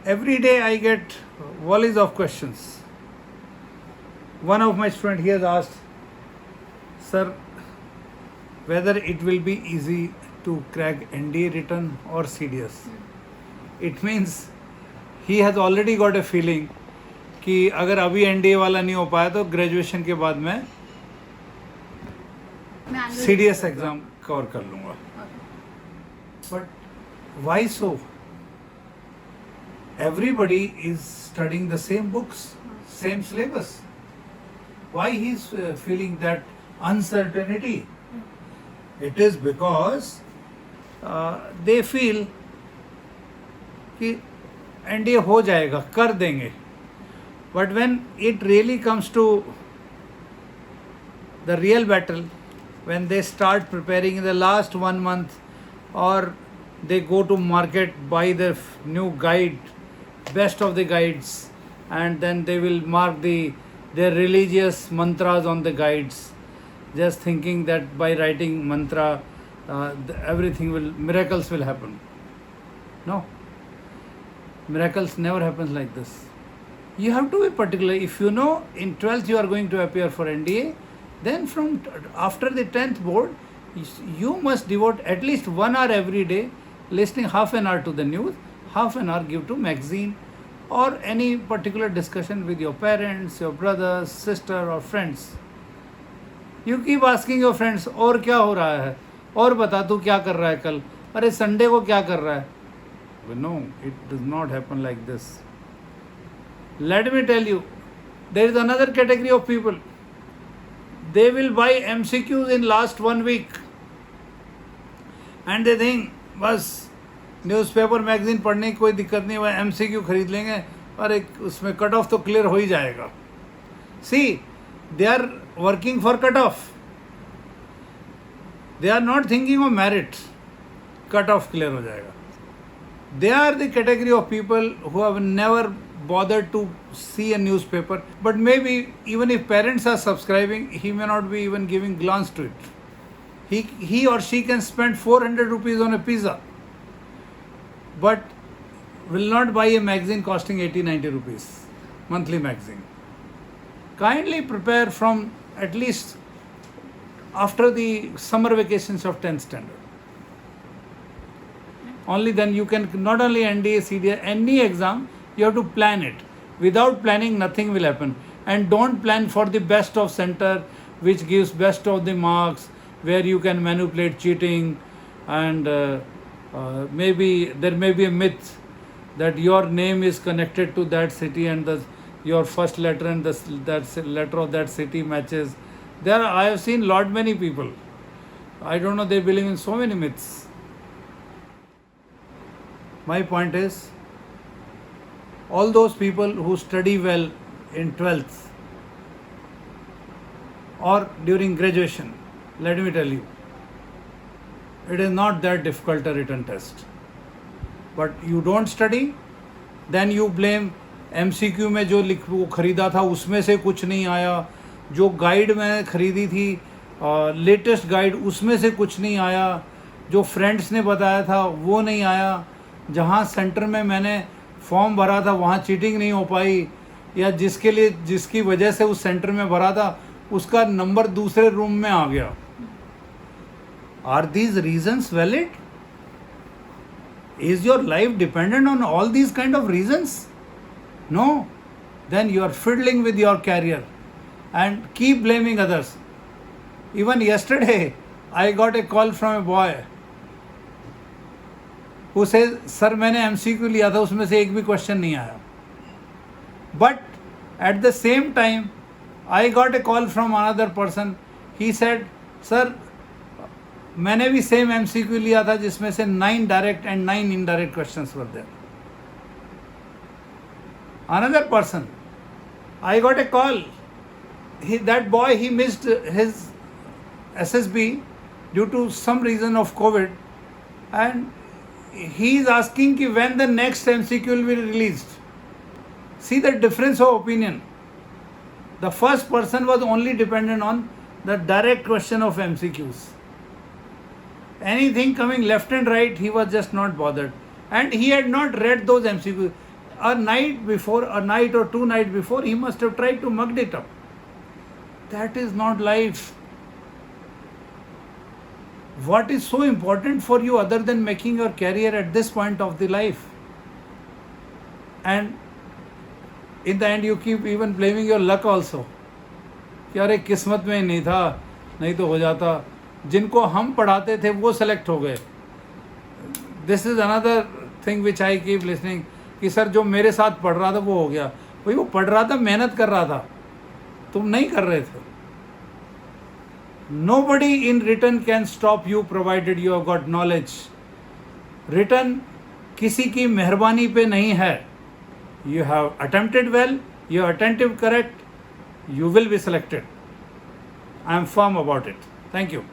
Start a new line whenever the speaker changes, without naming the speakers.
Every day I get volleys of questions. One of my students, he has asked, sir, whether it will be easy to crack NDA written or CDS. It means he has already got a feeling कि अगर अभी NDA वाला नहीं हो पाया तो graduation के बाद मैं CDS एग्जाम कवर कर लूँगा. But why so? Everybody is studying the same books, same syllabus. Why he is feeling that uncertainty? It is because they feel कि NDA हो जाएगा, कर देंगे. But when it really comes to the real battle, when they start preparing in the last 1 month, or they go to market, buy the new guide, best of the guides, and then they will mark their religious mantras on the guides, just thinking that by writing mantra, miracles will happen. No, miracles never happens like this. You have to be particular. If you know in 12th you are going to appear for NDA, then from after the 10th board, you must devote at least 1 hour every day listening half an hour to the news, half an hour give to magazine or any particular discussion with your parents, your brothers, sister or friends. You keep asking your friends, और क्या हो रहा है, और बता तू क्या कर रहा है कल, अरे संडे को क्या कर रहा है. No, it does not happen like this. Let me tell you, there is another category of people. They will buy MCQs in last 1 week and they think बस न्यूज़पेपर मैगजीन पढ़ने की कोई दिक्कत नहीं, वह MCQ खरीद लेंगे और एक उसमें कट ऑफ तो क्लियर हो ही जाएगा. See, they are working for cut off. They are not thinking of merit. Cut off clear हो जाएगा. They are the category of people who have never bothered to see a newspaper, but maybe even if parents are subscribing, he may not be even giving glance to it. He or she can spend 400 rupees on a pizza, but will not buy a magazine costing 80-90 rupees, monthly magazine. Kindly prepare from at least after the summer vacations of 10th standard. Only then you can, not only NDA, CDA, any exam, you have to plan it. Without planning, nothing will happen. And don't plan for the best of center, which gives best of the marks, where you can manipulate cheating, and maybe there may be a myth that your name is connected to that city and your first letter and that letter of that city matches. I have seen lot many people. I don't know, they believe in so many myths. My point is, all those people who study well in 12th or during graduation, let me tell you, it is not that difficult a written test. But you don't study, then you blame MCQ में जो वो खरीदा था उसमें से कुछ नहीं आया, जो गाइड मैंने खरीदी थी लेटेस्ट गाइड उसमें से कुछ नहीं आया, जो फ्रेंड्स ने बताया था वो नहीं आया, जहाँ सेंटर में मैंने फॉर्म भरा था वहाँ चीटिंग नहीं हो पाई, या जिसकी वजह से उस सेंटर में भरा था उसका नंबर दूसरे रूम में आ गया. Are these reasons valid? Is your life dependent on all these kind of reasons? No. Then you are fiddling with your career and keep blaming others. Even yesterday, I got a call from a boy who says, sir मैंने MCQ लिया था उसमें से एक भी question नहीं आया. But at the same time, I got a call from another person. He said, sir मैंने भी सेम MCQ लिया था जिसमें से 9 direct and 9 indirect questions were there. Another person, I got a call. That boy, he missed his SSB due to some reason of COVID, and he is asking when the next MCQ will be released. See the difference of opinion. The first person was only dependent on the direct question of MCQs. Anything coming left and right, he was just not bothered. And he had not read those MCQs. a night before, a night or 2 nights before, he must have tried to mug it up. That is not life. What is so important for you other than making your career at this point of the life? And in the end you keep even blaming your luck also. कि अरे किस्मत में नहीं था, नहीं तो हो जाता. जिनको हम पढ़ाते थे वो सेलेक्ट हो गए. This is another thing which I keep listening कि सर जो मेरे साथ पढ़ रहा था वो हो गया. भाई वो पढ़ रहा था, मेहनत कर रहा था, तुम नहीं कर रहे थे. Nobody in written can stop you provided you have got knowledge. Written किसी की मेहरबानी पे नहीं है. You have attempted well, you are attentive correct, you will be selected. I am firm about it. Thank you.